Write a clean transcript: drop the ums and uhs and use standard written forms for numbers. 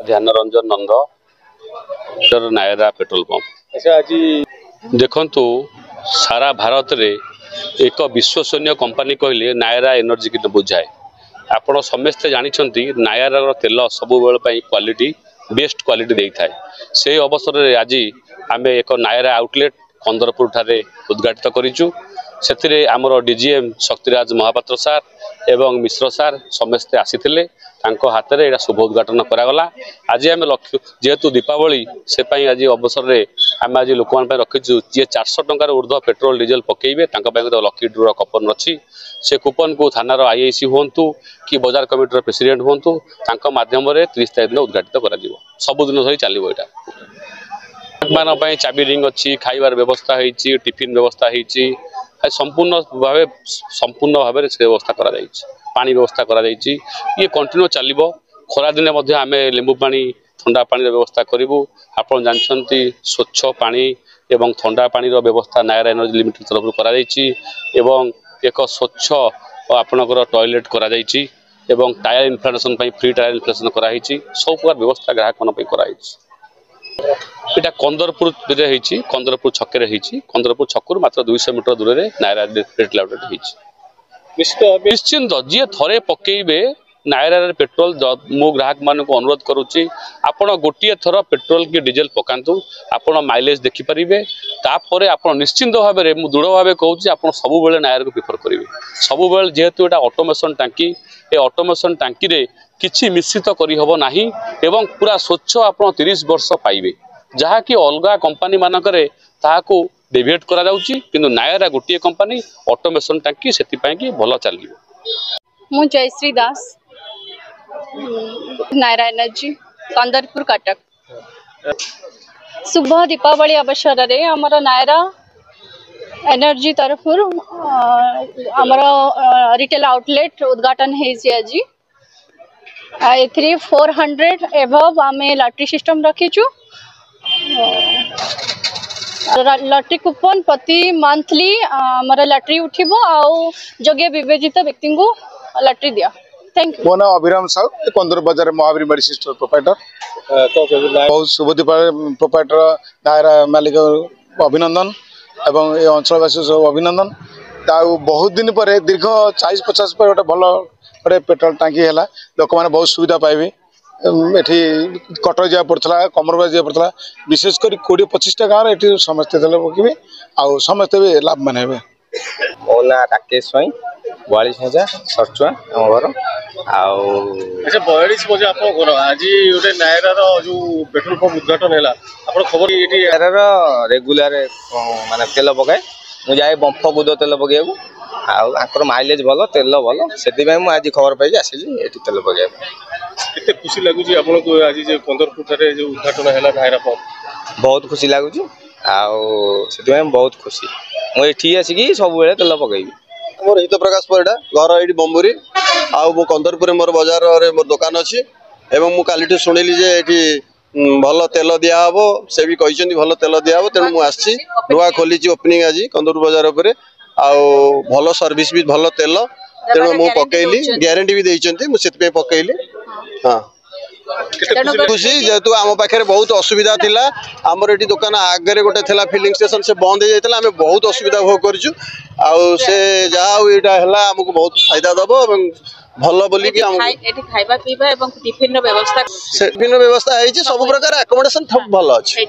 ध्यान रंजन नंद Naira petrol pump. अच्छा आज देखंतु सारा भारत रे एक विश्वसनीय कंपनी कहले नायरा एनर्जी की बुझाए। आपण समस्ते जानिछंती नायरा तेल सबु बेल पई क्वालिटी बेस्ट क्वालिटी देई थाए। से अवसर रे आज आमे एक नायरा आउटलेट कंदरपुर ठारे उद्घाटित करिचु। सेतिरे आमर डीजीएम शक्तिराज महापात्र सार एवं मिश्र सार समस्ते आसीथिले। तांको हाथ रे एटा शुभ उद्घाटन करागला। आज आम लक्ष्य जेहेतु दीपावली से पाई आज अवसर रे आम आज लोक रखीचु जे 400 टंकार ऊर्ध्व पेट्रोल डीजेल पकेबे लकी ड्र कूपन अच्छी। से कूपन को थानार आईआईसी हूँ कि बाजार कमिटर प्रेसिडेंट हूँ माध्यम 30 तारीख दिन उद्घाटित कर सबुदिन धरी चलो। यहाँ चाबी रिंग अच्छी, खाइबार व्यवस्था होती, टिफिन व्यवस्था होती, संपूर्ण भाव से व्यवस्था करा पानी व्यवस्था करा ये कंटिन्यू चलो। खरा दिन आम लेंबू पानी ठंडा पानी व्यवस्था करूँ। आपड़ जानते स्वच्छ पानी एवं ठंडा पानी व्यवस्था नायरा एनर्जी लिमिटेड तरफ करा एक स्वच्छ आपणकर टॉयलेट करा एवं tyre inflation free tyre inflation कराई सब प्रकार व्यवस्था ग्राहक कराई। यहाँ कंदरपुर कंदरपुर छके कंदरपुर छकु मात्र 200 मीटर दूर में नायरा पेट्रोल आउटलेट निश्चिंत जी थे पकेबे नायरा पेट्रोल मो ग्राहक मान को अनुरोध करुच्ची आपण गोटे थर पेट्रोल कि डीजेल पकातु आपण माइलेज देखिपारे। तापर आप निश्चिंत भाव में दृढ़ भाव कहूँ आप सब नायर को प्रिफर करेंगे। सब जेहेतु यहाँ ऑटोमेशन टांकी ए ऑटोमेशन टांकी रे किछि मिश्रित करहबना एवं पूरा स्वच्छ आप 30 वर्ष पाइबे जहाँ कि अलग कंपनी मानक ताकू डेविएट करा जाउची किंतु नायरा गोटे कंपनी ऑटोमेशन टांकी से भल चलो। मु जयश्री दास नायरा एनर्जी कंदरपुर कटक। शुभ दीपावली अवसर रे हमर नायरा एनर्जी तरफ हमर रिटेल आउटलेट उद्घाटन है आज। ए 400 एभव आमे लॉटरी सिस्टम रखीचु। लॉटरी कूपन प्रति मंथली हमर लॉटरी उठिबो आउ जोग्य विवेचित व्यक्ति को लॉटरी दिया। Thank you. मो नाम अभिराम साहू कंदर बाजार महावीर मेडिसिन स्टोर प्रोप्राइटर। बहुत शुभ दीपावली प्रोप्राइटर नायरा मालिक अभिनंदन एवं ये अंचलवासी सब अभिनंदन। बहुत दिन पर दीर्घ 40-50 पर गोटे भल गोटे पेट्रोल टांकी है लोक मैंने बहुत सुविधा पाइबे। एठी कटक जा पड़ता कमरबाज जा पड़ता विशेषकर 20-25टा गाँव ये समस्ते तेल पकेबे आ समस्ते भी लाभ मानबे। मो ना राकेश स्वाई 42,000 सरचुआ आम घर अच्छा 42,000 आप घर। आज गोटे नायरा जो पेट्रोल पंप उद्घाटन है आप खबर नायरा रेगुलर माने तेल पकाए मुझे जाए बंफ गुद तेल पकड़ आकर माइलेज भल तेल भल से आज खबर पाई आसिली ये तेल पकड़ केते खुशी लगुच आपको आज कंदरपुर जो उद्घाटन है नायरा पंप बहुत खुशी लगुच से बहुत खुशी मुझे आसिकी सब तेल पकईबी। मोर हित प्रकाश परिडा घर ये बम्बुरी आउ कंदरपुर मोर बाजार मोर दुकान अच्छी एवं मुझे शुणिली जे ये भल तेल दिहब से भी कहते भल तेल दिहब तेणु मुझे नुआ खोली ओपनिंग आज कंदरपुर बाजार पर भल सर्विस भी भल तेल तेणु मु पकईली ग्यारंटी भी देते मुझे पकईली। हाँ खुशी जेहेतु आम पाखे बहुत असुविधा थिला आमर ये दुकान आगे गोटे थिला फिलिंग स्टेशन से बंद हो जाता आम बहुत असुविधा भोग करूँ से जहाँ यहाँ आमको बहुत फायदा दब भल बोली खाइबा पीबा एवं टिफिन व्यवस्था है सब प्रकार अकोमोडेशन भल अच्छे।